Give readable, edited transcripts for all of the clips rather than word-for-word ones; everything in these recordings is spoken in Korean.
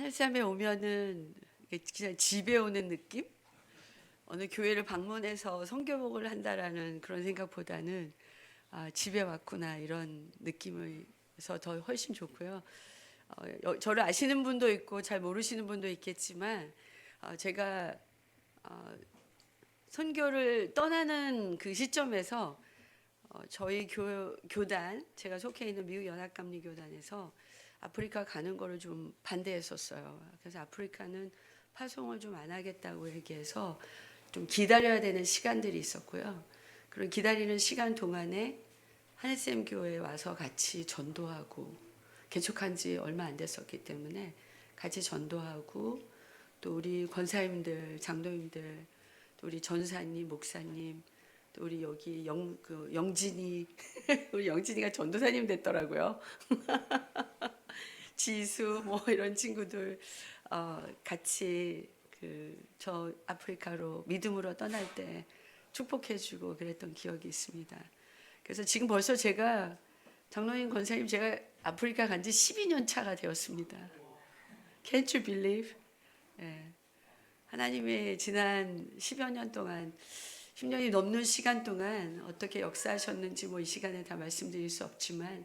하늘섬에 오면은 그냥 집에 오는 느낌? 어느 교회를 방문해서 성교복을 한다라는 그런 생각보다는 집에 왔구나 이런 느낌에서 더 훨씬 좋고요. 저를 아시는 분도 있고 잘 모르시는 분도 있겠지만 제가 선교를 떠나는 그 시점에서 저희 교단, 제가 속해 있는 미국 연합감리교단에서 아프리카 가는 거를 좀 반대했었어요. 그래서 아프리카는 파송을 좀 안 하겠다고 얘기해서 좀 기다려야 되는 시간들이 있었고요. 그런 기다리는 시간 동안에 하늘샘 교회에 와서 같이 전도하고, 개척한 지 얼마 안 됐었기 때문에 같이 전도하고, 또 우리 권사님들, 장로님들, 또 우리 전사님, 목사님, 또 우리 여기 영진이 우리 영진이가 전도사님 됐더라고요. 지수 뭐 이런 친구들 같이 저 아프리카로 믿음으로 떠날 때 축복해주고 그랬던 기억이 있습니다. 그래서 지금 벌써 제가 장로님 권사님 제가 아프리카 간 지 12년 차가 되었습니다. Can't you believe? 예. 하나님의 지난 10여 년 동안 10년이 넘는 시간 동안 어떻게 역사하셨는지 뭐 이 시간에 다 말씀드릴 수 없지만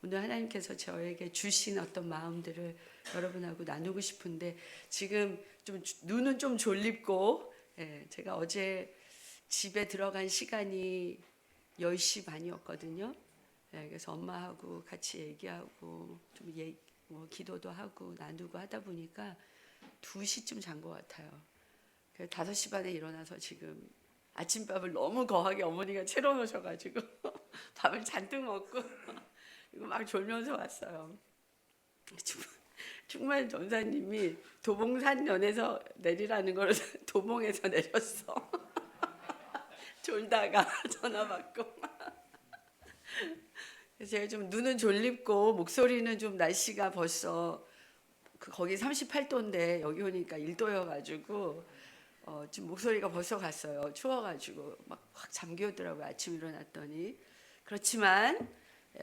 오늘 하나님께서 저에게 주신 어떤 마음들을 여러분하고 나누고 싶은데 지금 좀 눈은 좀 졸립고 제가 어제 집에 들어간 시간이 10시 반이었거든요. 그래서 엄마하고 같이 얘기하고 좀 뭐 기도도 하고 나누고 하다 보니까 2시쯤 잔 것 같아요. 5시 반에 일어나서 지금 아침밥을 너무 거하게 어머니가 채워놓으셔가지고 밥을 잔뜩 먹고 이거 막 졸면서 왔어요. 충만 전사님이 도봉산연에서 내리라는 걸 도봉에서 내렸어. 졸다가 전화 받고. 그래서 제가 좀 눈은 졸립고 목소리는 좀 날씨가 벌써 거기 38도인데 여기 오니까 1도여가지고 지금 목소리가 벌써 갔어요. 추워가지고 막 확 잠겨오더라고요. 아침 일어났더니. 그렇지만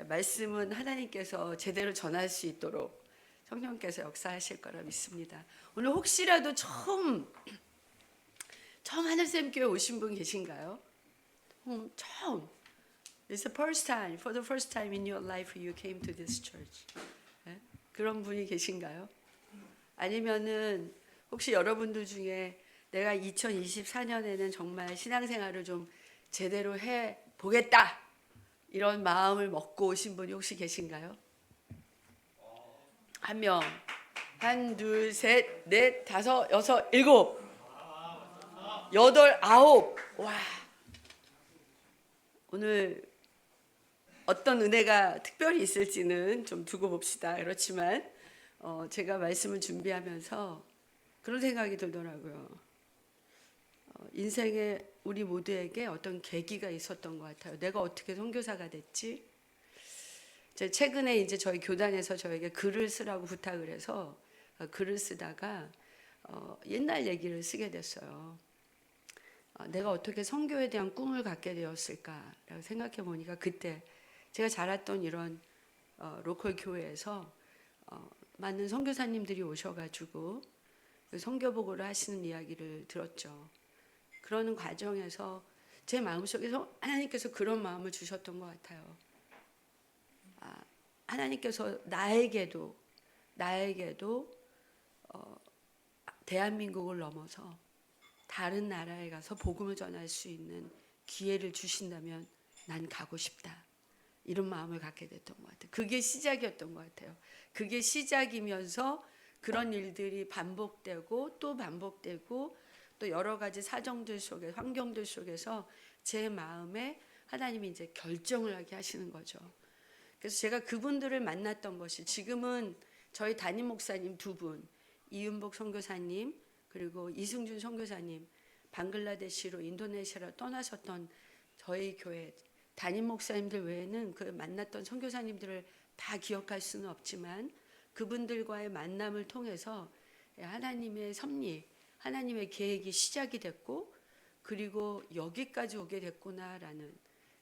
말씀은 하나님께서 제대로 전할 수 있도록 성령께서 역사하실 거라 믿습니다. 오늘 혹시라도 처음 하늘샘 교회 오신 분 계신가요? 처음. It's the first time, for the first time in your life you came to this church. 그런 분이 계신가요? 아니면은 혹시 여러분들 중에 내가 2024년에는 정말 신앙생활을 좀 제대로 해 보겠다 이런 마음을 먹고 오신 분이 혹시 계신가요? 한 명, 한, 둘, 셋, 넷, 다섯, 여섯, 일곱, 여덟, 아홉. 와, 오늘 어떤 은혜가 특별히 있을지는 좀 두고 봅시다. 그렇지만 제가 말씀을 준비하면서 그런 생각이 들더라고요. 인생에 우리 모두에게 어떤 계기가 있었던 것 같아요. 내가 어떻게 선교사가 됐지? 최근에 이제 저희 교단에서 저에게 글을 쓰라고 부탁을 해서 글을 쓰다가 옛날 얘기를 쓰게 됐어요. 내가 어떻게 선교에 대한 꿈을 갖게 되었을까라고 생각해 보니까 그때 제가 자랐던 이런 로컬 교회에서 많은 선교사님들이 오셔가지고 선교복으로 하시는 이야기를 들었죠. 그러는 과정에서 제 마음속에서 하나님께서 그런 마음을 주셨던 것 같아요. 하나님께서 나에게도 대한민국을 넘어서 다른 나라에 가서 복음을 전할 수 있는 기회를 주신다면 난 가고 싶다. 이런 마음을 갖게 됐던 것 같아요. 그게 시작이었던 것 같아요. 그게 시작이면서 그런 일들이 반복되고 또 반복되고 또 여러 가지 사정들 속에 환경들 속에서 제 마음에 하나님이 이제 결정을 하게 하시는 거죠. 그래서 제가 그분들을 만났던 것이 지금은 저희 담임 목사님 2분, 이윤복 선교사님 그리고 이승준 선교사님 방글라데시로 인도네시아로 떠나셨던 저희 교회 담임 목사님들 외에는 그 만났던 선교사님들을 다 기억할 수는 없지만 그분들과의 만남을 통해서 하나님의 섭리, 하나님의 계획이 시작이 됐고 그리고 여기까지 오게 됐구나라는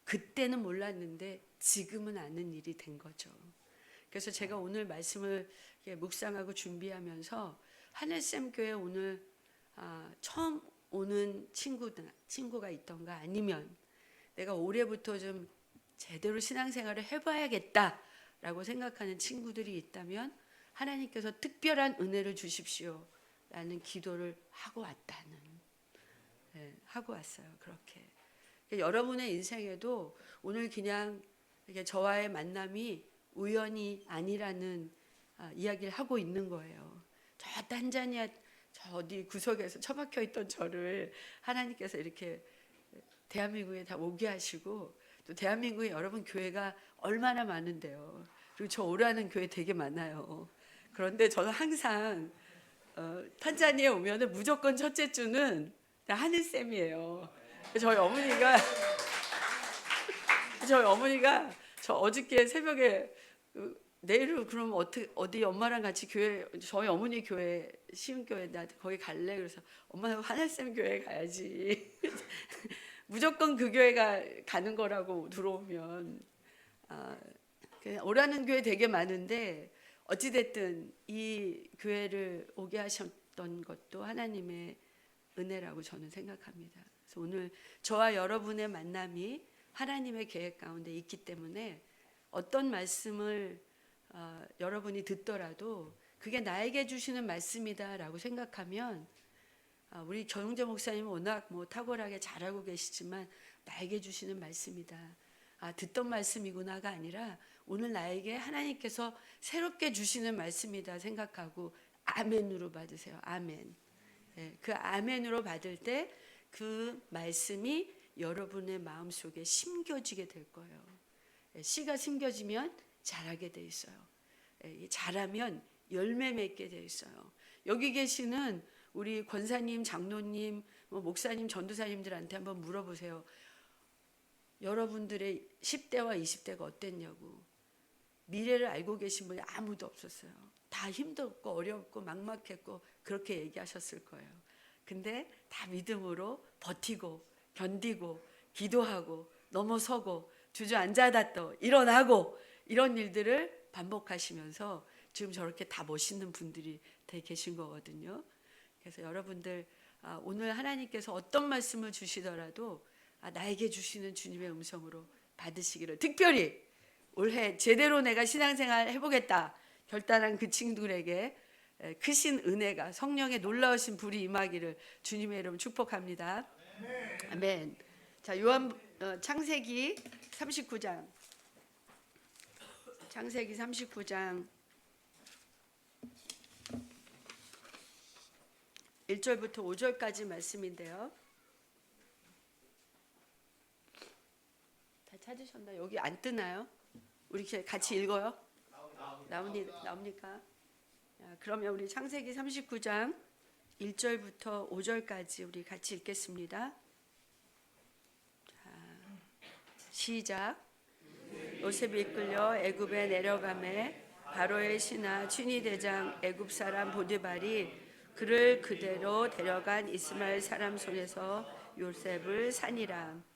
그때는 몰랐는데 지금은 아는 일이 된 거죠. 그래서 제가 오늘 말씀을 묵상하고 준비하면서 하늘샘 교회 오늘 처음 오는 친구가 있던가, 아니면 내가 올해부터 좀 제대로 신앙생활을 해봐야겠다라고 생각하는 친구들이 있다면 하나님께서 특별한 은혜를 주십시오 라는 기도를 하고 왔어요. 그렇게 여러분의 인생에도 오늘 그냥 이렇게 저와의 만남이 우연이 아니라는 이야기를 하고 있는 거예요. 저 탄자니아 저 어디 구석에서 처박혀 있던 저를 하나님께서 이렇게 대한민국에 다 오게 하시고, 또 대한민국에 여러분 교회가 얼마나 많은데요. 그리고 저 오라는 교회 되게 많아요. 그런데 저는 항상 탄자니아에 오면은 무조건 첫째 주는 하늘쌤이에요. 저희 어머니가 저 어저께 새벽에 내일 그럼 어디 엄마랑 같이 교회, 저희 어머니 교회 시흥교회 나 거기 갈래? 그래서 엄마 하늘쌤 교회 가야지. 무조건 그 교회가 가는 거라고 들어오면 오라는 교회 되게 많은데, 어찌됐든 이 교회를 오게 하셨던 것도 하나님의 은혜라고 저는 생각합니다. 그래서 오늘 저와 여러분의 만남이 하나님의 계획 가운데 있기 때문에 어떤 말씀을 여러분이 듣더라도 그게 나에게 주시는 말씀이다라고 생각하면, 우리 전웅재 목사님은 워낙 탁월하게 잘하고 계시지만 나에게 주시는 말씀이다. 듣던 말씀이구나가 아니라 오늘 나에게 하나님께서 새롭게 주시는 말씀이다 생각하고 아멘으로 받으세요. 아멘. 그 아멘으로 받을 때 그 말씀이 여러분의 마음속에 심겨지게 될 거예요. 씨가 심겨지면 자라게 돼 있어요. 자라면 열매 맺게 돼 있어요. 여기 계시는 우리 권사님, 장로님, 목사님, 전도사님들한테 한번 물어보세요. 여러분들의 10대와 20대가 어땠냐고. 미래를 알고 계신 분이 아무도 없었어요. 다 힘들고 어렵고 막막했고 그렇게 얘기하셨을 거예요. 근데 다 믿음으로 버티고 견디고 기도하고 넘어서고 주저앉아다 또 일어나고 이런 일들을 반복하시면서 지금 저렇게 다 멋있는 분들이 되게 계신 거거든요. 그래서 여러분들 오늘 하나님께서 어떤 말씀을 주시더라도 나에게 주시는 주님의 음성으로 받으시기를, 특별히 올해 제대로 내가 신앙생활 해보겠다 결단한 그 친구들에게 크신 은혜가, 성령의 놀라우신 불이 임하기를 주님의 이름 축복합니다. 아멘. 자, 창세기 39장 1절부터 5절까지 말씀인데요. 다 찾으셨나? 여기 안 뜨나요? 우리 같이 읽어요? 나옵니까? 그러면 우리 창세기 39장 1절부터 5절까지 우리 같이 읽겠습니다. 자, 시작. 요셉이 이끌려 애굽에 내려가매 바로의 신하 춘위 대장 애굽 사람 보디발이 그를 그대로 데려간 이스마엘 사람 손에서 요셉을 산이라.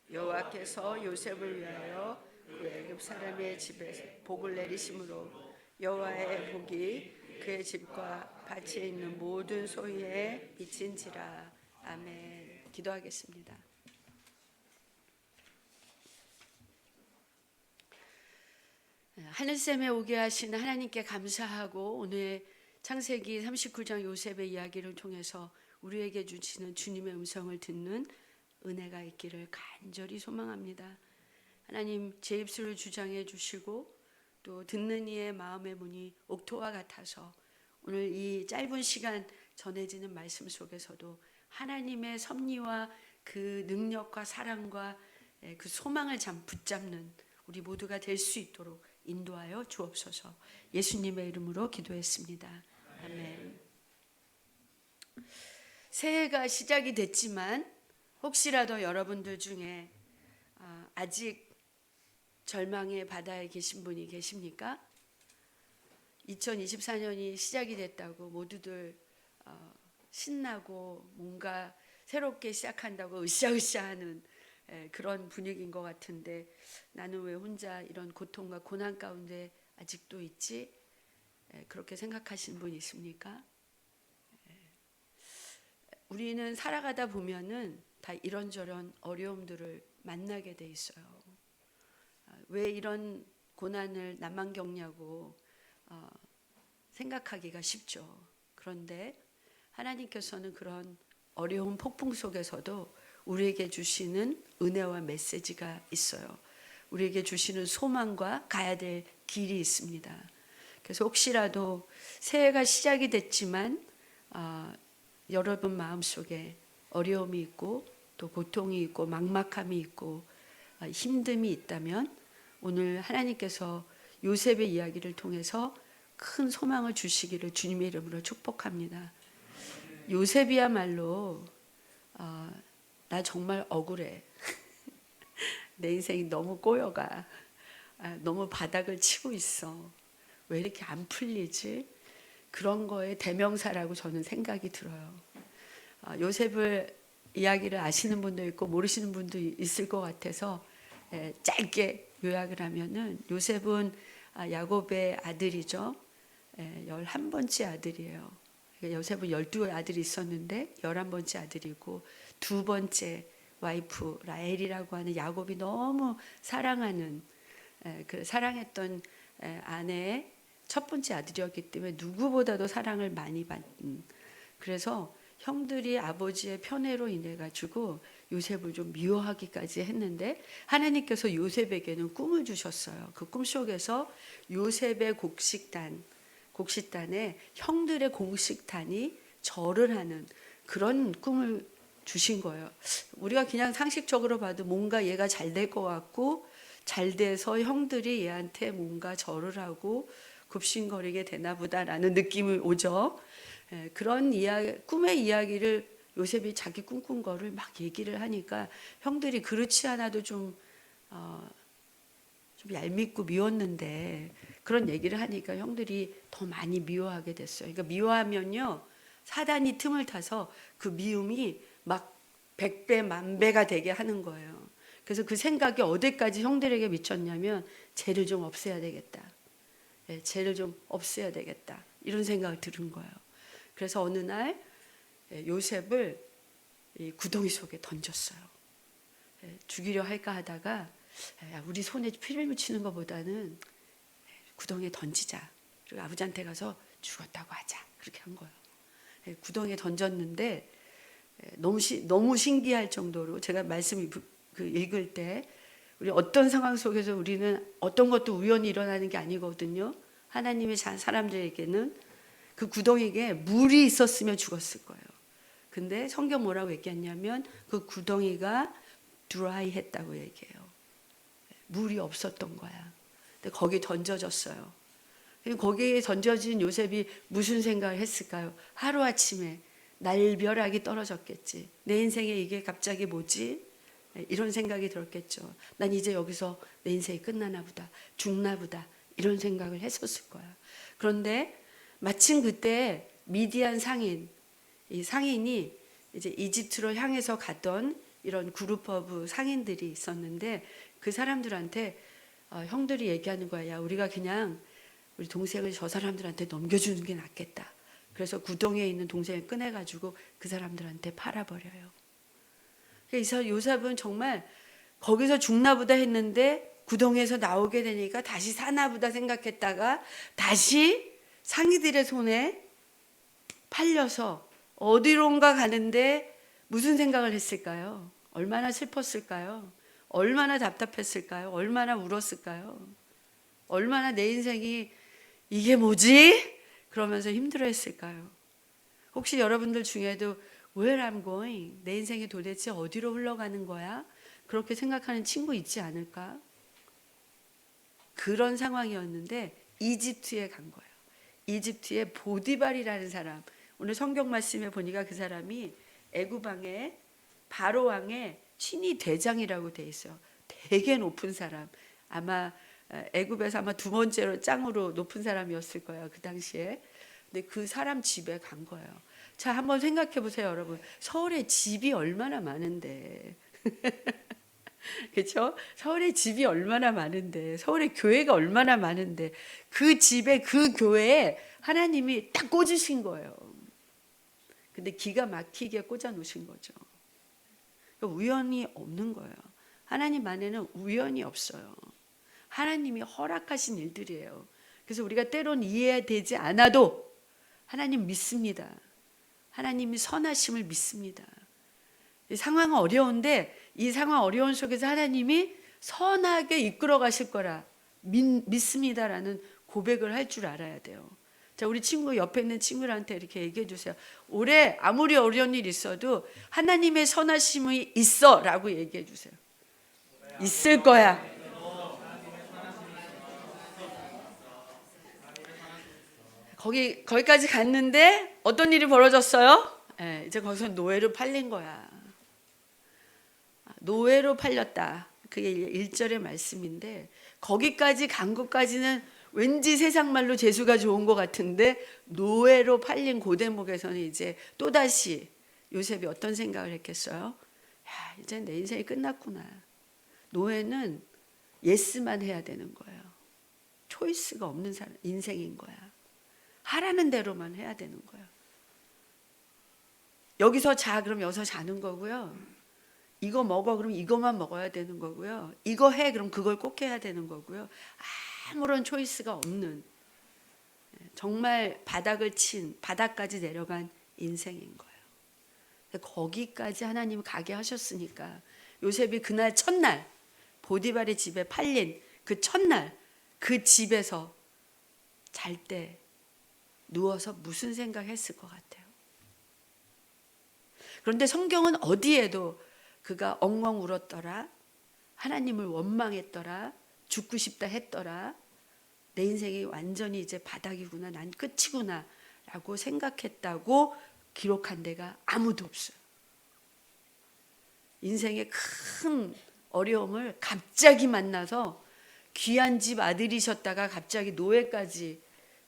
여호와께서 요셉을 위하여 그 애굽 사람의 집에 복을 내리심으로 여호와의 복이 그의 집과 밭에 있는 모든 소유에 미친지라. 아멘. 기도하겠습니다. 하늘샘에 오게 하신 하나님께 감사하고, 오늘 창세기 39장 요셉의 이야기를 통해서 우리에게 주시는 주님의 음성을 듣는 은혜가 있기를 간절히 소망합니다. 하나님, 제 입술을 주장해 주시고 또 듣는 이의 마음의 문이 옥토와 같아서 오늘 이 짧은 시간 전해지는 말씀 속에서도 하나님의 섭리와 그 능력과 사랑과 그 소망을 붙잡는 우리 모두가 될 수 있도록 인도하여 주옵소서. 예수님의 이름으로 기도했습니다. 아멘. 새해가 시작이 됐지만 혹시라도 여러분들 중에 아직 절망의 바다에 계신 분이 계십니까? 2024년이 시작이 됐다고 모두들 신나고 뭔가 새롭게 시작한다고 으쌰으쌰하는 그런 분위기인 것 같은데, 나는 왜 혼자 이런 고통과 고난 가운데 아직도 있지? 그렇게 생각하시는 분 있습니까? 우리는 살아가다 보면은 다 이런저런 어려움들을 만나게 돼 있어요. 왜 이런 고난을 나만 겪냐고 생각하기가 쉽죠. 그런데 하나님께서는 그런 어려운 폭풍 속에서도 우리에게 주시는 은혜와 메시지가 있어요. 우리에게 주시는 소망과 가야 될 길이 있습니다. 그래서 혹시라도 새해가 시작이 됐지만 여러분 마음속에 어려움이 있고 또 고통이 있고 막막함이 있고 힘듦이 있다면 오늘 하나님께서 요셉의 이야기를 통해서 큰 소망을 주시기를 주님의 이름으로 축복합니다. 요셉이야말로 나 정말 억울해. 내 인생이 너무 꼬여가. 너무 바닥을 치고 있어. 왜 이렇게 안 풀리지? 그런 거에 대명사라고 저는 생각이 들어요. 요셉을 이야기를 아시는 분도 있고 모르시는 분도 있을 것 같아서 짧게 요약을 하면은 요셉은 야곱의 아들이죠. 11번째 아들이에요. 요셉은 12아들이 있었는데 11번째 아들이고, 두 번째 와이프 라헬이라고 하는 야곱이 너무 사랑하는 그 사랑했던 아내의 첫 번째 아들이었기 때문에 누구보다도 사랑을 많이 받는, 그래서 형들이 아버지의 편애로 인해 가지고 요셉을 좀 미워하기까지 했는데 하나님께서 요셉에게는 꿈을 주셨어요. 그 꿈 속에서 요셉의 곡식단에 형들의 곡식단이 절을 하는 그런 꿈을 주신 거예요. 우리가 그냥 상식적으로 봐도 뭔가 얘가 잘 될 것 같고, 잘 돼서 형들이 얘한테 뭔가 절을 하고 굽신거리게 되나 보다라는 느낌이 오죠. 그런 꿈의 이야기를 요셉이 자기 꿈꾼 거를 막 얘기를 하니까 형들이 그렇지 않아도 좀 얄밉고 미웠는데 그런 얘기를 하니까 형들이 더 많이 미워하게 됐어요. 그러니까 미워하면요, 사단이 틈을 타서 그 미움이 막 100배, 1000배가 되게 하는 거예요. 그래서 그 생각이 어디까지 형들에게 미쳤냐면 죄를 좀 없애야 되겠다. 죄를 좀 없애야 되겠다. 이런 생각을 들은 거예요. 그래서 어느 날 요셉을 구덩이 속에 던졌어요. 죽이려 할까 하다가 우리 손에 피를 묻히는 것보다는 구덩이에 던지자. 그리고 아버지한테 가서 죽었다고 하자. 그렇게 한 거예요. 구덩이에 던졌는데 너무 신기할 정도로, 제가 말씀 읽을 때 우리 어떤 상황 속에서 우리는 어떤 것도 우연히 일어나는 게 아니거든요. 하나님의 사람들에게는 그 구덩이에 물이 있었으면 죽었을 거예요. 근데 성경 뭐라고 얘기했냐면 그 구덩이가 드라이 했다고 얘기해요. 물이 없었던 거야. 근데 거기 던져졌어요. 거기에 던져진 요셉이 무슨 생각을 했을까요? 하루아침에 날벼락이 떨어졌겠지. 내 인생에 이게 갑자기 뭐지? 이런 생각이 들었겠죠. 난 이제 여기서 내 인생이 끝나나 보다, 죽나 보다, 이런 생각을 했었을 거야. 그런데 마침 그때 미디안 상인, 이 상인이 이제 이집트로 향해서 갔던 이런 그룹 오브 상인들이 있었는데 그 사람들한테 형들이 얘기하는 거야. 야, 우리가 그냥 우리 동생을 저 사람들한테 넘겨주는 게 낫겠다. 그래서 구덩이에 있는 동생을 꺼내가지고 그 사람들한테 팔아버려요. 그래서 요셉은 정말 거기서 죽나 보다 했는데 구덩이에서 나오게 되니까 다시 사나 보다 생각했다가 다시 상인들의 손에 팔려서 어디론가 가는데 무슨 생각을 했을까요? 얼마나 슬펐을까요? 얼마나 답답했을까요? 얼마나 울었을까요? 얼마나 내 인생이 이게 뭐지? 그러면서 힘들어했을까요? 혹시 여러분들 중에도 Where I'm going? 내 인생이 도대체 어디로 흘러가는 거야? 그렇게 생각하는 친구 있지 않을까? 그런 상황이었는데 이집트에 간 거예요. 이집트의 보디발이라는 사람. 오늘 성경 말씀에 보니까 그 사람이 애굽 왕의 바로 왕의 친위 대장이라고 돼 있어요. 되게 높은 사람. 아마 애굽에서 아마 두 번째로 짱으로 높은 사람이었을 거예요. 그 당시에. 근데 그 사람 집에 간 거예요. 자, 한번 생각해 보세요, 여러분. 서울에 집이 얼마나 많은데. 그렇죠? 서울에 집이 얼마나 많은데, 서울에 교회가 얼마나 많은데, 그 집에 그 교회에 하나님이 딱 꽂으신 거예요. 근데 기가 막히게 꽂아 놓으신 거죠. 우연이 없는 거예요. 하나님 안에는 우연이 없어요. 하나님이 허락하신 일들이에요. 그래서 우리가 때론 이해되지 않아도 하나님 믿습니다. 하나님이 선하심을 믿습니다. 이 상황은 어려운데 이 상황 어려운 속에서 하나님이 선하게 이끌어 가실 거라 믿습니다라는 고백을 할 줄 알아야 돼요. 자, 우리 친구 옆에 있는 친구들한테 이렇게 얘기해 주세요. 올해 아무리 어려운 일 있어도 하나님의 선하심이 있어라고 얘기해 주세요. 있을 거야. 거기까지 갔는데 어떤 일이 벌어졌어요? 이제 거기서 노예로 팔린 거야. 노예로 팔렸다. 그게 1절의 말씀인데 거기까지 간 것까지는 왠지 세상 말로 재수가 좋은 것 같은데 노예로 팔린 그 대목에서는 이제 또다시 요셉이 어떤 생각을 했겠어요? 야, 이제 내 인생이 끝났구나. 노예는 예스만 해야 되는 거예요. 초이스가 없는 인생인 거야. 하라는 대로만 해야 되는 거예요. 여기서 자, 그럼 여기서 자는 거고요. 이거 먹어, 그럼 이거만 먹어야 되는 거고요. 이거 해, 그럼 그걸 꼭 해야 되는 거고요. 아무런 초이스가 없는, 정말 바닥을 친, 바닥까지 내려간 인생인 거예요. 거기까지 하나님 가게 하셨으니까 요셉이 그날 첫날 보디발의 집에 팔린 그 첫날 그 집에서 잘 때 누워서 무슨 생각했을 것 같아요? 그런데 성경은 어디에도 그가 엉엉 울었더라, 하나님을 원망했더라, 죽고 싶다 했더라, 내 인생이 완전히 이제 바닥이구나, 난 끝이구나 라고 생각했다고 기록한 데가 아무도 없어요. 인생의 큰 어려움을 갑자기 만나서 귀한 집 아들이셨다가 갑자기 노예까지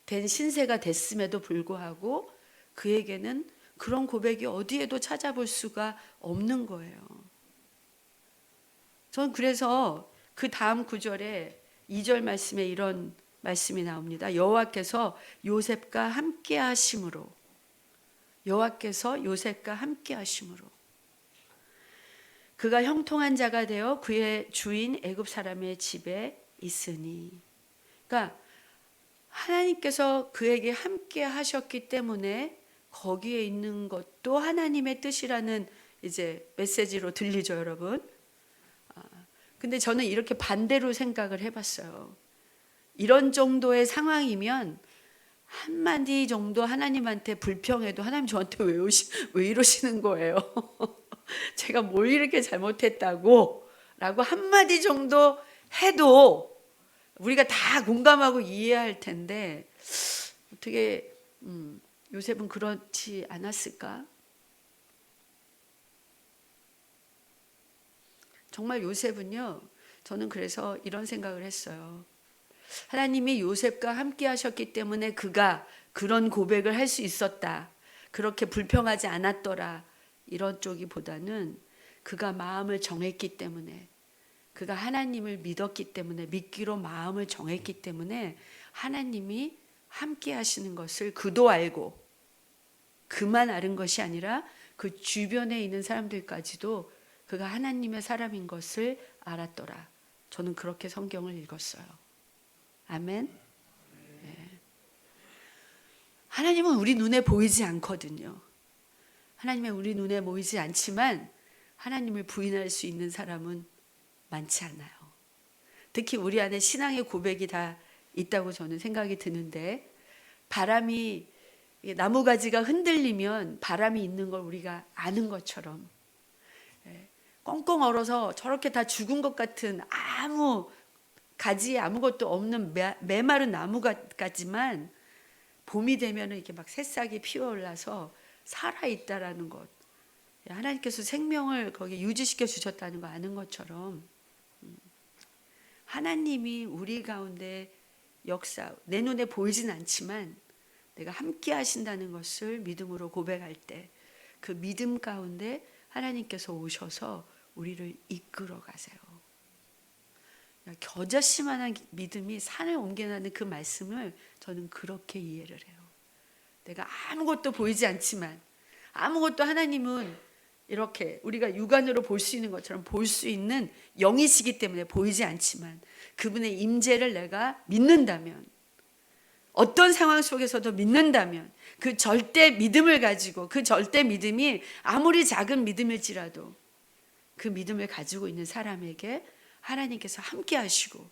된 신세가 됐음에도 불구하고 그에게는 그런 고백이 어디에도 찾아볼 수가 없는 거예요. 전 그래서 그 다음 구절에 2절 말씀에 이런 말씀이 나옵니다. 여호와께서 요셉과 함께 하심으로, 여호와께서 요셉과 함께 하심으로 그가 형통한 자가 되어 그의 주인 애굽 사람의 집에 있으니. 그러니까 하나님께서 그에게 함께 하셨기 때문에 거기에 있는 것도 하나님의 뜻이라는 이제 메시지로 들리죠, 여러분. 근데 저는 이렇게 반대로 생각을 해봤어요. 이런 정도의 상황이면 한마디 정도 하나님한테 불평해도 하나님 저한테 왜 이러시는 거예요? 제가 뭘 이렇게 잘못했다고 라고 한마디 정도 해도 우리가 다 공감하고 이해할 텐데 어떻게 요셉은 그렇지 않았을까? 정말 요셉은요, 저는 그래서 이런 생각을 했어요. 하나님이 요셉과 함께 하셨기 때문에 그가 그런 고백을 할 수 있었다, 그렇게 불평하지 않았더라, 이런 쪽이보다는 그가 마음을 정했기 때문에, 그가 하나님을 믿었기 때문에, 믿기로 마음을 정했기 때문에 하나님이 함께 하시는 것을 그도 알고, 그만 아는 것이 아니라 그 주변에 있는 사람들까지도 그가 하나님의 사람인 것을 알았더라. 저는 그렇게 성경을 읽었어요. 아멘. 네. 하나님은 우리 눈에 보이지 않거든요. 하나님은 우리 눈에 보이지 않지만 하나님을 부인할 수 있는 사람은 많지 않아요. 특히 우리 안에 신앙의 고백이 다 있다고 저는 생각이 드는데, 바람이, 나무가지가 흔들리면 바람이 있는 걸 우리가 아는 것처럼 꽁꽁 얼어서 저렇게 다 죽은 것 같은 아무 가지에 아무것도 없는 메마른 나무 같지만 봄이 되면 이렇게 막 새싹이 피어올라서 살아있다라는 것. 하나님께서 생명을 거기 유지시켜 주셨다는 거 아는 것처럼 하나님이 우리 가운데 역사, 내 눈에 보이진 않지만 내가 함께 하신다는 것을 믿음으로 고백할 때 그 믿음 가운데 하나님께서 오셔서 우리를 이끌어 가세요. 겨자씨만한 믿음이 산을 옮겨나는 그 말씀을 저는 그렇게 이해를 해요. 내가 아무것도 보이지 않지만 아무것도 하나님은 이렇게 우리가 육안으로 볼 수 있는 것처럼 볼 수 있는 영이시기 때문에 보이지 않지만 그분의 임재를 내가 믿는다면, 어떤 상황 속에서도 믿는다면 그 절대 믿음을 가지고, 그 절대 믿음이 아무리 작은 믿음일지라도 그 믿음을 가지고 있는 사람에게 하나님께서 함께 하시고,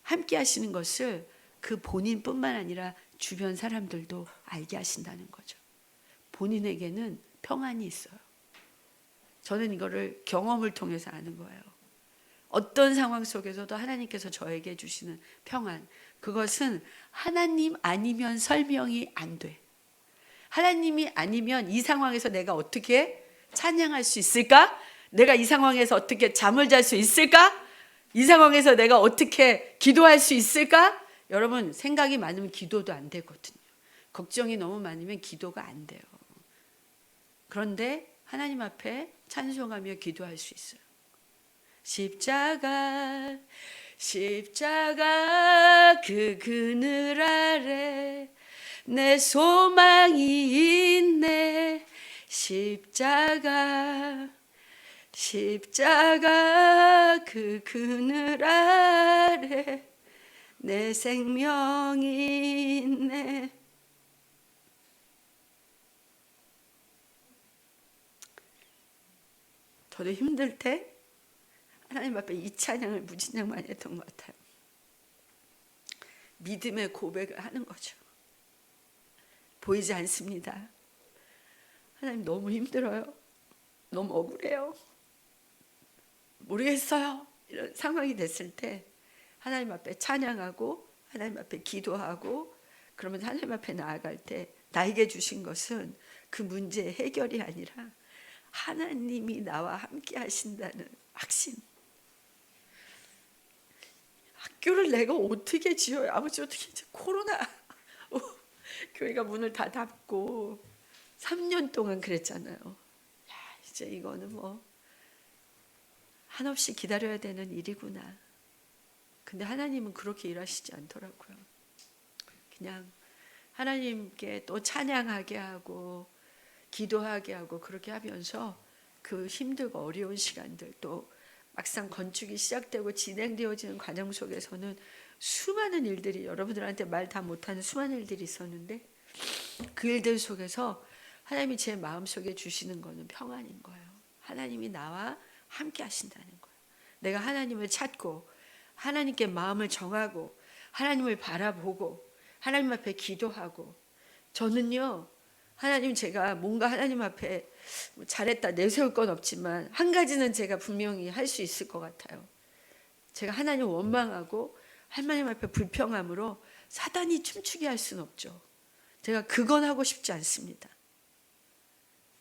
함께 하시는 것을 그 본인뿐만 아니라 주변 사람들도 알게 하신다는 거죠. 본인에게는 평안이 있어요. 저는 이거를 경험을 통해서 아는 거예요. 어떤 상황 속에서도 하나님께서 저에게 주시는 평안, 그것은 하나님 아니면 설명이 안 돼. 하나님이 아니면 이 상황에서 내가 어떻게 찬양할 수 있을까? 내가 이 상황에서 어떻게 잠을 잘 수 있을까? 이 상황에서 내가 어떻게 기도할 수 있을까? 여러분, 생각이 많으면 기도도 안 되거든요. 걱정이 너무 많으면 기도가 안 돼요. 그런데 하나님 앞에 찬송하며 기도할 수 있어요. 십자가 그 그늘 아래 내 소망이 있네. 십자가 그 그늘 아래 내 생명이 있네. 저도 힘들 때 하나님 앞에 이 찬양을 무진장 많이 했던 것 같아요. 믿음의 고백을 하는 거죠. 보이지 않습니다. 하나님 너무 힘들어요. 너무 억울해요. 모르겠어요. 이런 상황이 됐을 때 하나님 앞에 찬양하고 하나님 앞에 기도하고, 그러면 하나님 앞에 나아갈 때 나에게 주신 것은 그 문제의 해결이 아니라 하나님이 나와 함께 하신다는 확신. 학교를 내가 어떻게 지어요? 아버지 어떻게 이제 코로나 교회가 문을 다 닫고 3년 동안 그랬잖아요. 야, 이제 이거는 뭐 한없이 기다려야 되는 일이구나. 근데 하나님은 그렇게 일하시지 않더라고요. 그냥 하나님께 또 찬양하게 하고 기도하게 하고 그렇게 하면서 그 힘들고 어려운 시간들, 또 막상 건축이 시작되고 진행되어지는 과정 속에서는 수많은 일들이, 여러분들한테 말 다 못하는 수많은 일들이 있었는데 그 일들 속에서 하나님이 제 마음속에 주시는 거는 평안인 거예요. 하나님이 나와 함께 하신다는 거예요. 내가 하나님을 찾고 하나님께 마음을 정하고 하나님을 바라보고 하나님 앞에 기도하고, 저는요 하나님, 제가 뭔가 하나님 앞에 잘했다 내세울 건 없지만 한 가지는 제가 분명히 할 수 있을 것 같아요. 제가 하나님 원망하고 하나님 앞에 불평함으로 사단이 춤추게 할 수는 없죠. 제가 그건 하고 싶지 않습니다.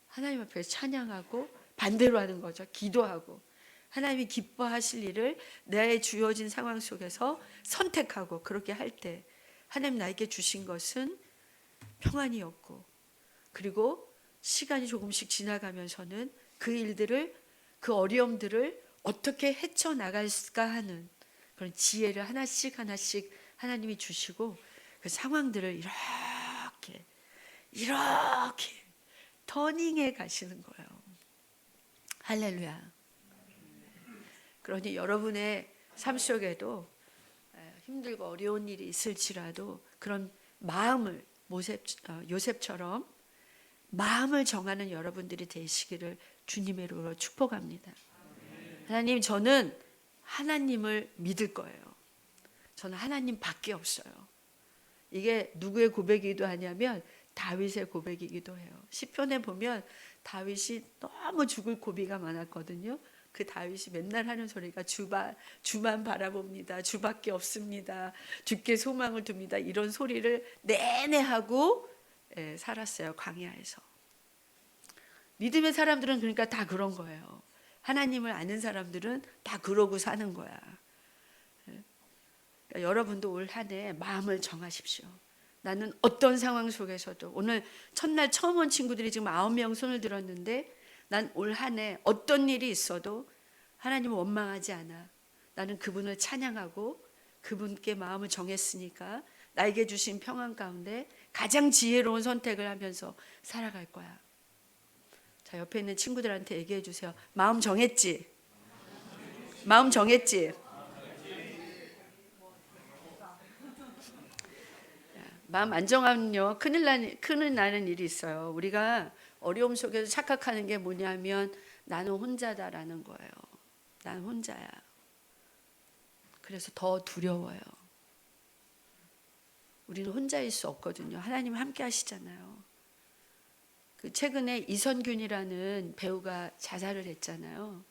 하나님 앞에 찬양하고 반대로 하는 거죠. 기도하고 하나님이 기뻐하실 일을 내 주어진 상황 속에서 선택하고 그렇게 할 때 하나님 나에게 주신 것은 평안이었고, 그리고 시간이 조금씩 지나가면서는 그 일들을, 그 어려움들을 어떻게 헤쳐나갈까 하는 그런 지혜를 하나씩 하나씩 하나님이 주시고 그 상황들을 이렇게 터닝해 가시는 거예요. 할렐루야. 그러니 여러분의 삶 속에도 힘들고 어려운 일이 있을지라도 그런 마음을 요셉처럼 마음을 정하는 여러분들이 되시기를 주님의 이름으로 축복합니다. 하나님, 저는 하나님을 믿을 거예요. 저는 하나님밖에 없어요. 이게 누구의 고백이기도 하냐면 다윗의 고백이기도 해요. 시편에 보면 다윗이 너무 죽을 고비가 많았거든요. 그 다윗이 맨날 하는 소리가 주만 바라봅니다. 주밖에 없습니다. 주께 소망을 둡니다. 이런 소리를 내내 하고 살았어요. 광야에서. 믿음의 사람들은 그러니까 다 그런 거예요. 하나님을 아는 사람들은 다 그러고 사는 거야. 그러니까 여러분도 올 한 해 마음을 정하십시오. 나는 어떤 상황 속에서도, 오늘 첫날 처음 온 친구들이 지금 9명 손을 들었는데, 난 올 한 해 어떤 일이 있어도 하나님을 원망하지 않아. 나는 그분을 찬양하고 그분께 마음을 정했으니까 나에게 주신 평안 가운데 가장 지혜로운 선택을 하면서 살아갈 거야. 자, 옆에 있는 친구들한테 얘기해 주세요. 마음 정했지? 마음 정했지? 마음 안 정하면요, 큰일 나는 일이 있어요. 우리가 어려움 속에서 착각하는 게 뭐냐면 나는 혼자다라는 거예요. 난 혼자야. 그래서 더 두려워요. 우리는 혼자일 수 없거든요. 하나님 함께 하시잖아요. 그 최근에 이선균이라는 배우가 자살을 했잖아요.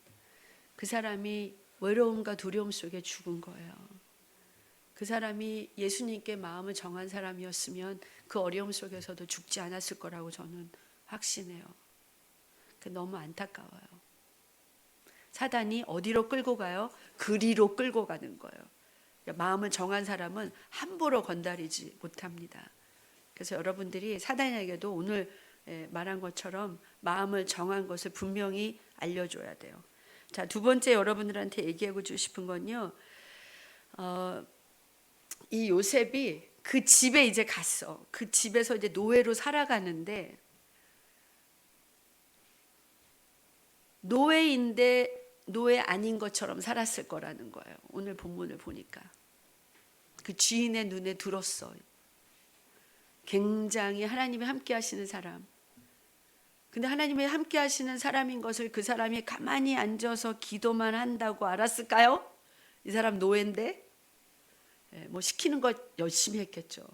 그 사람이 외로움과 두려움 속에 죽은 거예요. 그 사람이 예수님께 마음을 정한 사람이었으면 그 어려움 속에서도 죽지 않았을 거라고 저는 확신해요. 너무 안타까워요. 사단이 어디로 끌고 가요? 그리로 끌고 가는 거예요. 마음을 정한 사람은 함부로 건드리지 못합니다. 그래서 여러분들이 사단에게도 오늘 말한 것처럼 마음을 정한 것을 분명히 알려줘야 돼요. 자, 두 번째 여러분들한테 얘기하고 싶은 건요, 이 요셉이 그 집에 이제 갔어. 그 집에서 이제 노예로 살아가는데, 노예인데 노예 아닌 것처럼 살았을 거라는 거예요. 오늘 본문을 보니까 그 주인의 눈에 들었어. 굉장히 하나님이 함께 하시는 사람. 근데 하나님이 함께 하시는 사람인 것을 그 사람이 가만히 앉아서 기도만 한다고 알았을까요? 이 사람 노예인데 뭐 시키는 것 열심히 했겠죠.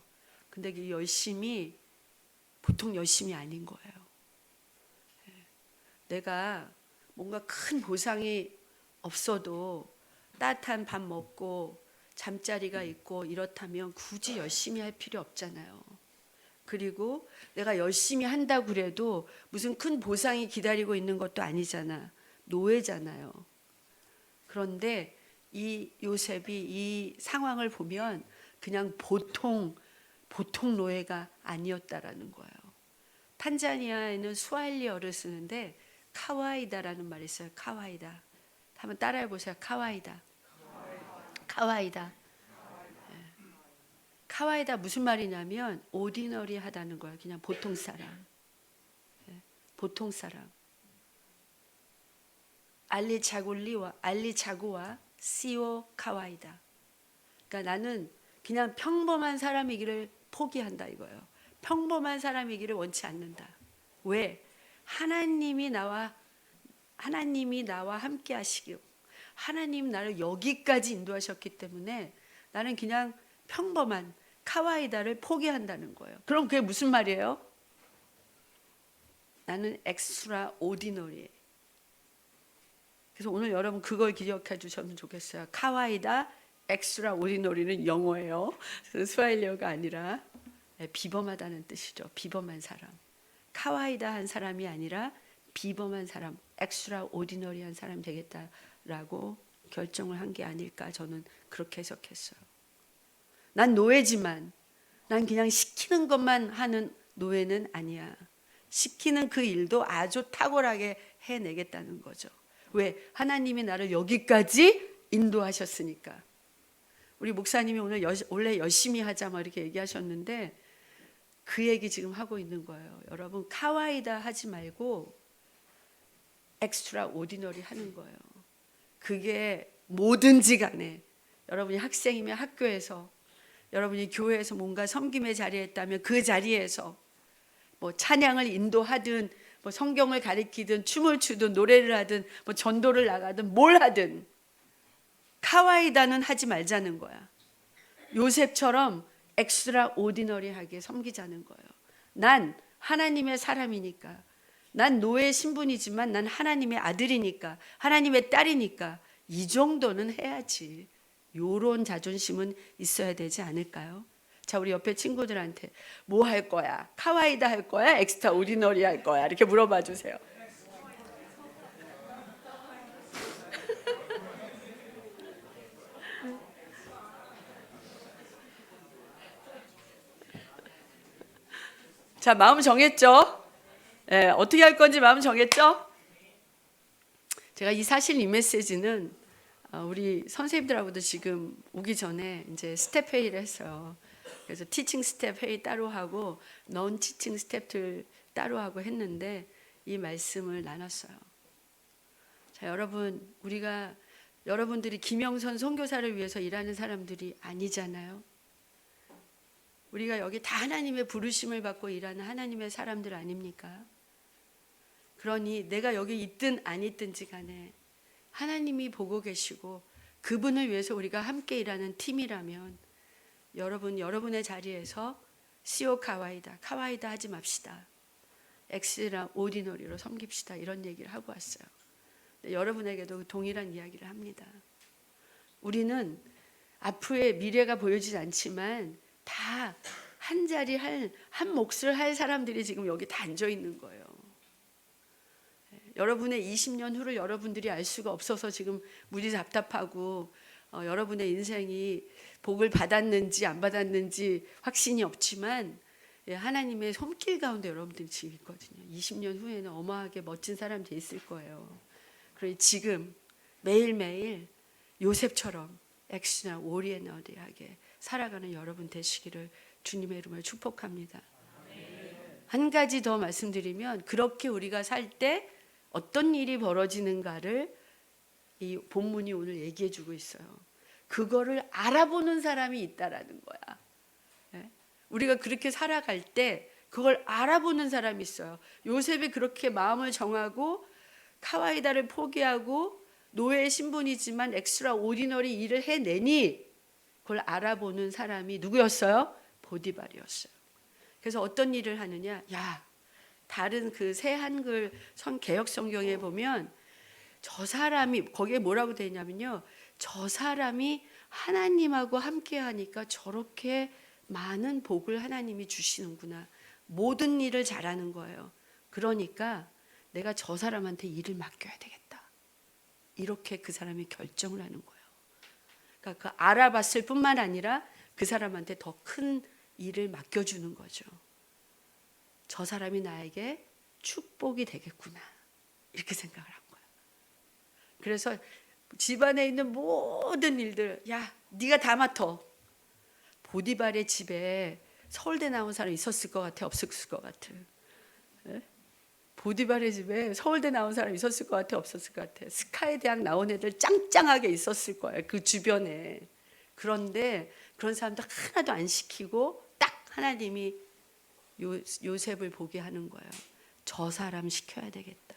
근데 그 열심히 보통 열심이 아닌 거예요. 내가 뭔가 큰 보상이 없어도 따뜻한 밥 먹고 잠자리가 있고 이렇다면 굳이 열심히 할 필요 없잖아요. 그리고 내가 열심히 한다고 그래도 무슨 큰 보상이 기다리고 있는 것도 아니잖아. 노예잖아요. 그런데 이 요셉이 이 상황을 보면 그냥 보통 노예가 아니었다라는 거예요. 탄자니아에는 스와힐리어를 쓰는데 카와이다라는 말이 있어요. 카와이다. 한번 따라해 보세요. 카와이다. 카와이다. 카와이다 무슨 말이냐면 오디너리하다는 거예요. 그냥 보통 사람. 보통 사람. 알리자구와 시오 카와이다. 그러니까 나는 그냥 평범한 사람이기를 포기한다 이거예요. 평범한 사람이기를 원치 않는다. 왜? 하나님이 나와 함께 하시고 하나님 나를 여기까지 인도하셨기 때문에 나는 그냥 평범한 카와이다를 포기한다는 거예요. 그럼 그게 무슨 말이에요? 나는 엑스트라 오디너리. 그래서 오늘 여러분 그걸 기억해 주셨으면 좋겠어요. 카와이다, 엑스트라 오디너리는 영어예요. 스와힐리어가 아니라 비범하다는 뜻이죠. 비범한 사람. 카와이다 한 사람이 아니라 비범한 사람, 엑스트라 오디너리한 사람 되겠다라고 결정을 한 게 아닐까 저는 그렇게 해석했어요. 난 노예지만 난 그냥 시키는 것만 하는 노예는 아니야. 시키는 그 일도 아주 탁월하게 해내겠다는 거죠. 왜? 하나님이 나를 여기까지 인도하셨으니까. 우리 목사님이 오늘 원래 열심히 하자 막 이렇게 얘기하셨는데 그 얘기 지금 하고 있는 거예요. 여러분 카와이다 하지 말고 엑스트라 오디너리 하는 거예요. 그게 뭐든지 간에 여러분이 학생이면 학교에서, 여러분이 교회에서 뭔가 섬김의 자리에 있다면 그 자리에서 뭐 찬양을 인도하든 뭐 성경을 가리키든 춤을 추든 노래를 하든 뭐 전도를 나가든 뭘 하든 카와이다는 하지 말자는 거야. 요셉처럼 엑스트라 오디너리하게 섬기자는 거예요. 난 하나님의 사람이니까 난 노예 신분이지만 난 하나님의 아들이니까, 하나님의 딸이니까 이 정도는 해야지. 요런 자존심은 있어야 되지 않을까요? 자, 우리 옆에 친구들한테 뭐 할 거야? 카와이다 할 거야? 엑스트라 오디너리 할 거야? 이렇게 물어봐 주세요. 자, 마음 정했죠? 예, 어떻게 할 건지 마음 정했죠? 제가 이 사실 이 메시지는 우리 선생님들하고도 지금 오기 전에 이제 스텝 회의를 했어요. 그래서 티칭 스텝 회의 따로 하고 넌 티칭 스텝들 따로 하고 했는데 이 말씀을 나눴어요. 자, 여러분, 우리가 여러분들이 김영선 선교사를 위해서 일하는 사람들이 아니잖아요. 우리가 여기 다 하나님의 부르심을 받고 일하는 하나님의 사람들 아닙니까? 그러니 내가 여기 있든 안 있든지 간에 하나님이 보고 계시고 그분을 위해서 우리가 함께 일하는 팀이라면 여러분의 자리에서 시오 카와이다, 카와이다 하지 맙시다. 엑스랑 오디너리로 섬깁시다. 이런 얘기를 하고 왔어요. 여러분에게도 동일한 이야기를 합니다. 우리는 앞으로의 미래가 보여지지 않지만 다 한 자리 한 몫을 할 사람들이 지금 여기 다 앉아 있는 거예요. 여러분의 20년 후를 여러분들이 알 수가 없어서 지금 무지 답답하고 여러분의 인생이 복을 받았는지 안 받았는지 확신이 없지만 하나님의 손길 가운데 여러분들이 지금 있거든요. 20년 후에는 어마하게 멋진 사람들이 있을 거예요. 그러니 지금 매일매일 요셉처럼 액션과 오리에너리하게 살아가는 여러분 되시기를 주님의 이름으로 축복합니다. 한 가지 더 말씀드리면 그렇게 우리가 살 때 어떤 일이 벌어지는가를 이 본문이 오늘 얘기해 주고 있어요. 그거를 알아보는 사람이 있다라는 거야. 네? 우리가 그렇게 살아갈 때 그걸 알아보는 사람이 있어요. 요셉이 그렇게 마음을 정하고 카와이다를 포기하고 노예의 신분이지만 엑스트라 오디너리 일을 해내니 그걸 알아보는 사람이 누구였어요? 보디발이었어요. 그래서 어떤 일을 하느냐? 야, 다른 그 새 한글 개역 성경에 보면 저 사람이 거기에 뭐라고 되어 있냐면요. 저 사람이 하나님하고 함께 하니까 저렇게 많은 복을 하나님이 주시는구나. 모든 일을 잘하는 거예요. 그러니까 내가 저 사람한테 일을 맡겨야 되겠다. 이렇게 그 사람이 결정을 하는 거예요. 그러니까 그 알아봤을 뿐만 아니라 그 사람한테 더 큰 일을 맡겨주는 거죠. 저 사람이 나에게 축복이 되겠구나. 이렇게 생각을 한 거예요. 그래서 집안에 있는 모든 일들, 야, 네가 다 맡아. 보디발의 집에 서울대 나온 사람 있었을 것 같아? 없었을 것 같아? 네? 보디발의 집에 서울대 나온 사람 있었을 것 같아? 없었을 것 같아? 스카이 대학 나온 애들 짱짱하게 있었을 거예요. 그 주변에. 그런데 그런 사람들 하나도 안 시키고 딱 하나님이 요셉을 보게 하는 거예요. 저 사람 시켜야 되겠다.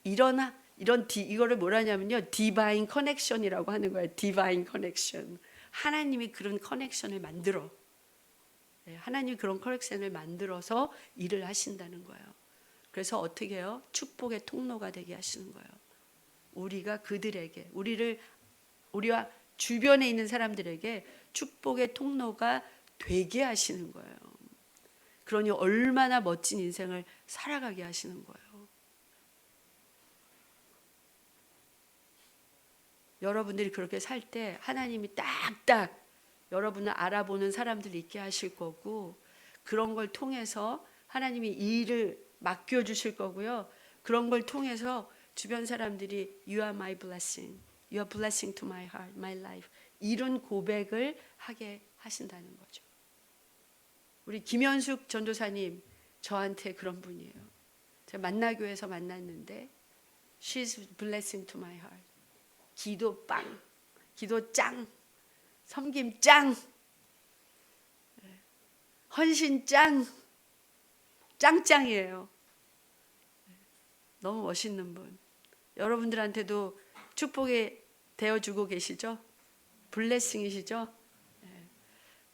이거를 뭐라냐면요, 디바인 커넥션이라고 하는 거예요. 디바인 커넥션. 하나님이 그런 커넥션을 만들어. 하나님이 그런 커넥션을 만들어서 일을 하신다는 거예요. 그래서 어떻게 해요? 축복의 통로가 되게 하시는 거예요. 우리가 그들에게, 우리와 주변에 있는 사람들에게 축복의 통로가 되게 하시는 거예요. 그러니 얼마나 멋진 인생을 살아가게 하시는 거예요. 여러분들이 그렇게 살 때 하나님이 딱딱 여러분을 알아보는 사람들이 있게 하실 거고, 그런 걸 통해서 하나님이 일을 맡겨주실 거고요. 그런 걸 통해서 주변 사람들이 You are my blessing, You are blessing to my heart, my life, 이런 고백을 하게 하신다는 거죠. 우리 김현숙 전도사님 저한테 그런 분이에요. 제가 만나교회에서 만났는데 She's blessing to my heart. 기도 빵, 기도 짱, 섬김 짱, 헌신 짱, 짱짱이에요. 너무 멋있는 분. 여러분들한테도 축복이 되어주고 계시죠? 블레싱이시죠?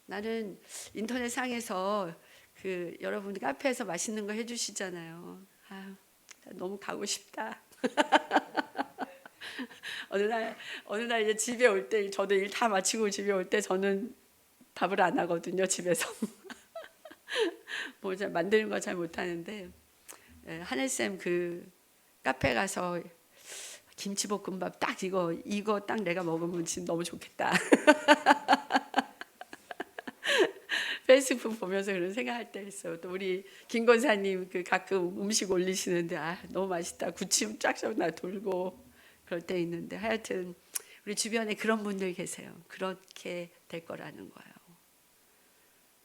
나는 인터넷 상에서 그 여러분 카페에서 맛있는 거 해주시잖아요. 아, 너무 가고 싶다. 어느 날 이제 집에 올 때, 저도 일 다 마치고 집에 올 때 저는 밥을 안 하거든요, 집에서. 뭐 잘 만드는 거 잘 못하는데, 하늘쌤 그 카페 가서 김치볶음밥 딱 이거 딱 내가 먹으면 지금 너무 좋겠다. 페이스북 보면서 그런 생각할 때 있어요. 또 우리 김 권사님 그 가끔 음식 올리시는데 너무 맛있다. 구침 쫙쫙 나 돌고 그럴 때 있는데, 하여튼 우리 주변에 그런 분들 계세요. 그렇게 될 거라는 거예요.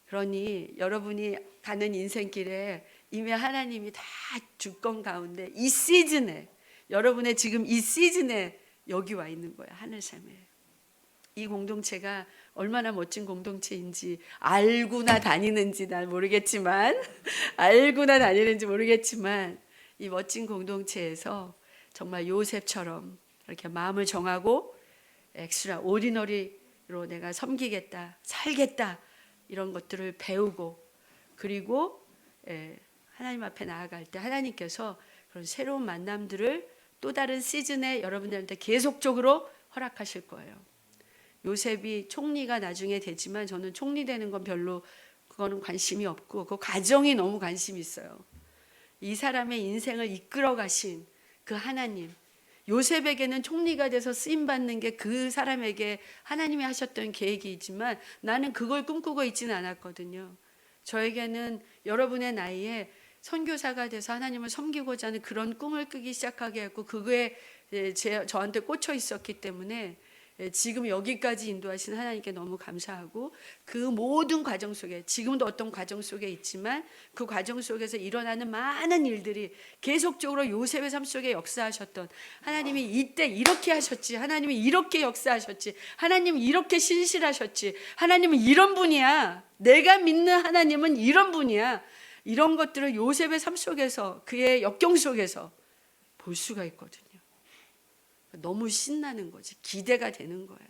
그러니 여러분이 가는 인생길에 이미 하나님이 다 주권 가운데 이 시즌에, 여러분의 지금 이 시즌에 여기 와 있는 거예요. 하늘샘에. 이 공동체가 얼마나 멋진 공동체인지 알고나 다니는지 난 모르겠지만 이 멋진 공동체에서 정말 요셉처럼 이렇게 마음을 정하고 엑스트라 오디너리로 내가 섬기겠다, 살겠다, 이런 것들을 배우고, 그리고 하나님 앞에 나아갈 때 하나님께서 그런 새로운 만남들을 또 다른 시즌에 여러분들한테 계속적으로 허락하실 거예요. 요셉이 총리가 나중에 되지만 저는 총리 되는 건 별로 그거는 관심이 없고, 그 과정이 너무 관심이 있어요. 이 사람의 인생을 이끌어 가신 그 하나님, 요셉에게는 총리가 돼서 쓰임 받는 게 그 사람에게 하나님이 하셨던 계획이지만 나는 그걸 꿈꾸고 있지는 않았거든요. 저에게는 여러분의 나이에 선교사가 돼서 하나님을 섬기고자 하는 그런 꿈을 꾸기 시작하게 했고, 그거에 저한테 꽂혀 있었기 때문에 지금 여기까지 인도하신 하나님께 너무 감사하고, 그 모든 과정 속에, 지금도 어떤 과정 속에 있지만 그 과정 속에서 일어나는 많은 일들이 계속적으로 요셉의 삶 속에 역사하셨던, 하나님이 이때 이렇게 하셨지, 하나님이 이렇게 역사하셨지, 하나님이 이렇게 신실하셨지, 하나님은 이런 분이야, 내가 믿는 하나님은 이런 분이야, 이런 것들을 요셉의 삶 속에서, 그의 역경 속에서 볼 수가 있거든요. 너무 신나는 거지. 기대가 되는 거예요.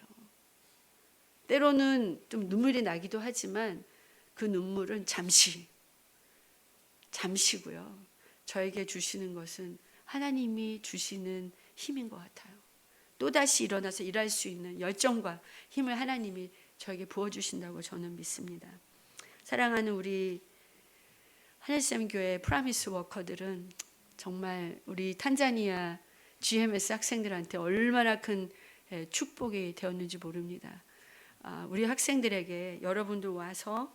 때로는 좀 눈물이 나기도 하지만 그 눈물은 잠시고요. 저에게 주시는 것은 하나님이 주시는 힘인 것 같아요. 또다시 일어나서 일할 수 있는 열정과 힘을 하나님이 저에게 부어주신다고 저는 믿습니다. 사랑하는 우리 하늘샘 교회 프라미스 워커들은 정말 우리 탄자니아 GMS 학생들한테 얼마나 큰 축복이 되었는지 모릅니다. 우리 학생들에게 여러분들 와서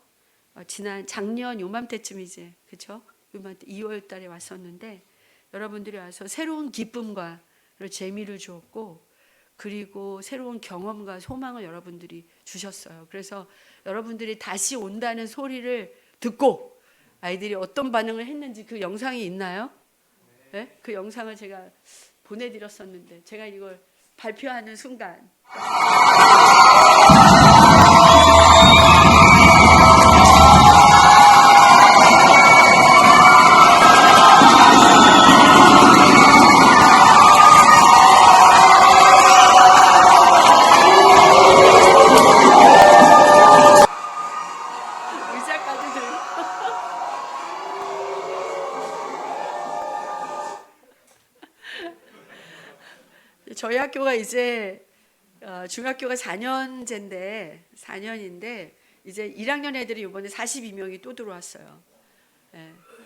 지난 작년 요맘때쯤이지, 그렇죠? 요맘때 2월 달에 왔었는데 여러분들이 와서 새로운 기쁨과 재미를 주었고, 그리고 새로운 경험과 소망을 여러분들이 주셨어요. 그래서 여러분들이 다시 온다는 소리를 듣고 아이들이 어떤 반응을 했는지 그 영상이 있나요? 네? 그 영상을 제가 보내드렸었는데, 제가 이걸 발표하는 순간 의자까지 들고 저희 학교가 이제 중학교가 4년인데 이제 1학년 애들이 이번에 42명이 또 들어왔어요.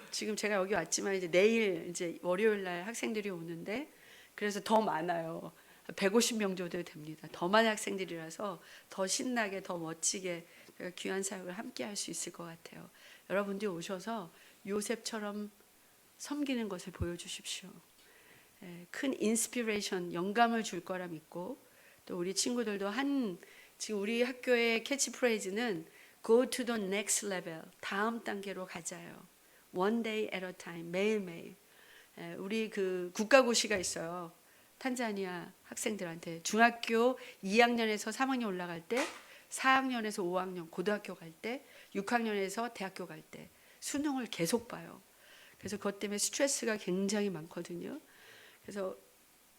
지금 제가 여기 왔지만 이제 내일 이제 월요일 날 학생들이 오는데, 그래서 더 많아요. 150명 정도 됩니다. 더 많은 학생들이라서 더 신나게, 더 멋지게 귀한 사역을 함께 할 수 있을 것 같아요. 여러분들이 오셔서 요셉처럼 섬기는 것을 보여주십시오. 큰 인스피레이션, 영감을 줄 거라 믿고, 또 우리 친구들도 지금 우리 학교의 캐치프레이즈는 Go to the next level, 다음 단계로 가자요. One day at a time, 매일매일. 우리 그 국가고시가 있어요. 탄자니아 학생들한테 중학교 2학년에서 3학년 올라갈 때, 4학년에서 5학년 고등학교 갈 때, 6학년에서 대학교 갈 때 수능을 계속 봐요. 그래서 그것 때문에 스트레스가 굉장히 많거든요. 그래서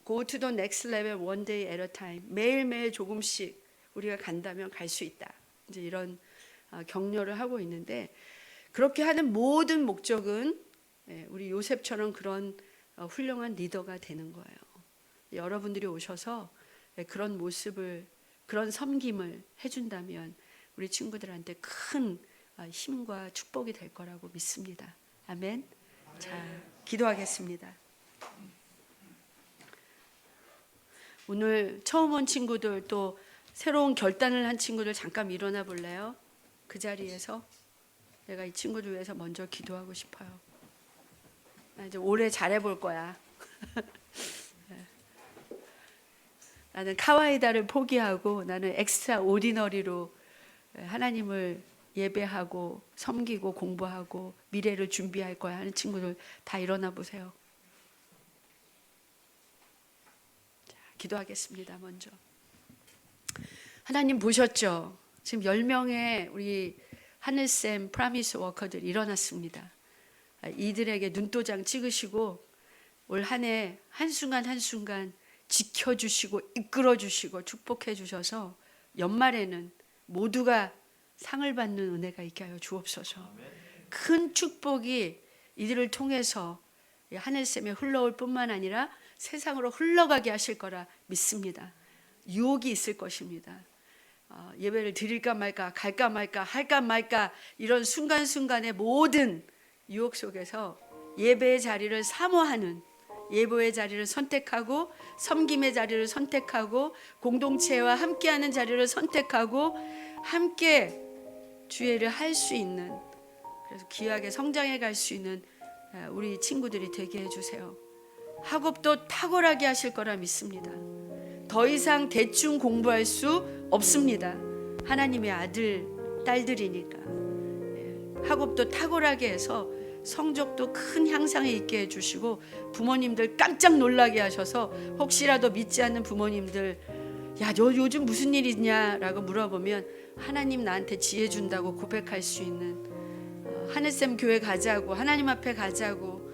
Go to the next level one day at a time, 매일매일 조금씩 우리가 간다면 갈 수 있다, 이제 이런 격려를 하고 있는데, 그렇게 하는 모든 목적은 우리 요셉처럼 그런 훌륭한 리더가 되는 거예요. 여러분들이 오셔서 그런 모습을, 그런 섬김을 해준다면 우리 친구들한테 큰 힘과 축복이 될 거라고 믿습니다. 아멘. 자, 기도하겠습니다. 오늘 처음 온 친구들, 또 새로운 결단을 한 친구들 잠깐 일어나 볼래요? 그 자리에서 내가 이 친구들 위해서 먼저 기도하고 싶어요. 나 이제 올해 잘해볼 거야. 나는 카와이다를 포기하고 나는 엑스트라 오디너리로 하나님을 예배하고 섬기고 공부하고 미래를 준비할 거야 하는 친구들 다 일어나 보세요. 자, 기도하겠습니다. 먼저 하나님 보셨죠? 지금 10명의 우리 하늘샘 프라미스 워커들 일어났습니다. 이들에게 눈도장 찍으시고 올 한 해 한순간 한순간 지켜주시고 이끌어주시고 축복해주셔서 연말에는 모두가 상을 받는 은혜가 있게 하여 주옵소서. 큰 축복이 이들을 통해서 하늘샘에 흘러올 뿐만 아니라 세상으로 흘러가게 하실 거라 믿습니다. 유혹이 있을 것입니다. 예배를 드릴까 말까, 갈까 말까, 할까 말까, 이런 순간순간의 모든 유혹 속에서 예배의 자리를 사모하는, 예배의 자리를 선택하고 섬김의 자리를 선택하고 공동체와 함께하는 자리를 선택하고 함께 주의를 할 수 있는, 그래서 귀하게 성장해 갈 수 있는 우리 친구들이 되게 해주세요. 학업도 탁월하게 하실 거라 믿습니다. 더 이상 대충 공부할 수 없습니다. 하나님의 아들, 딸들이니까. 학업도 탁월하게 해서 성적도 큰 향상에 있게 해주시고 부모님들 깜짝 놀라게 하셔서 혹시라도 믿지 않는 부모님들, 야, 너 요즘 무슨 일 있냐? 라고 물어보면 하나님 나한테 지혜 준다고 고백할 수 있는, 하늘샘 교회 가자고, 하나님 앞에 가자고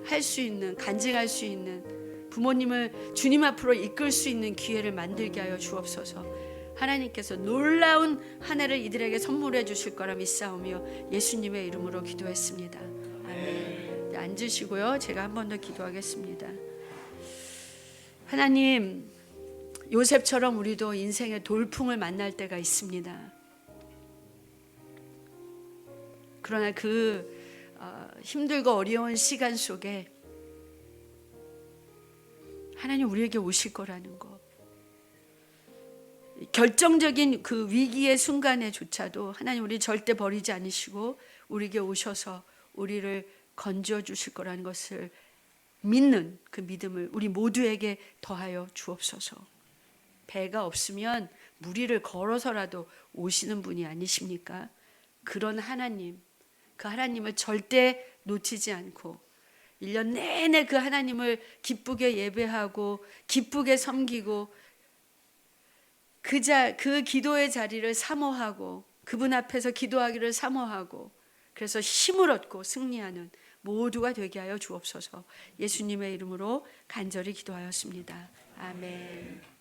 할 수 있는, 간증할 수 있는, 부모님을 주님 앞으로 이끌 수 있는 기회를 만들게 하여 주옵소서. 하나님께서 놀라운 한 해를 이들에게 선물해 주실 거라 믿사오며 예수님의 이름으로 기도했습니다. 아멘. 앉으시고요. 제가 한 번 더 기도하겠습니다. 하나님, 요셉처럼 우리도 인생의 돌풍을 만날 때가 있습니다. 그러나 그 힘들고 어려운 시간 속에 하나님 우리에게 오실 거라는 것, 결정적인 그 위기의 순간에조차도 하나님 우리 절대 버리지 않으시고 우리에게 오셔서 우리를 건져 주실 거라는 것을 믿는 그 믿음을 우리 모두에게 더하여 주옵소서. 배가 없으면 무리를 걸어서라도 오시는 분이 아니십니까? 그런 하나님, 그 하나님을 절대 놓치지 않고 1년 내내 그 하나님을 기쁘게 예배하고 기쁘게 섬기고 그 기도의 자리를 사모하고 그분 앞에서 기도하기를 사모하고 그래서 힘을 얻고 승리하는 모두가 되게 하여 주옵소서. 예수님의 이름으로 간절히 기도하였습니다. 아멘.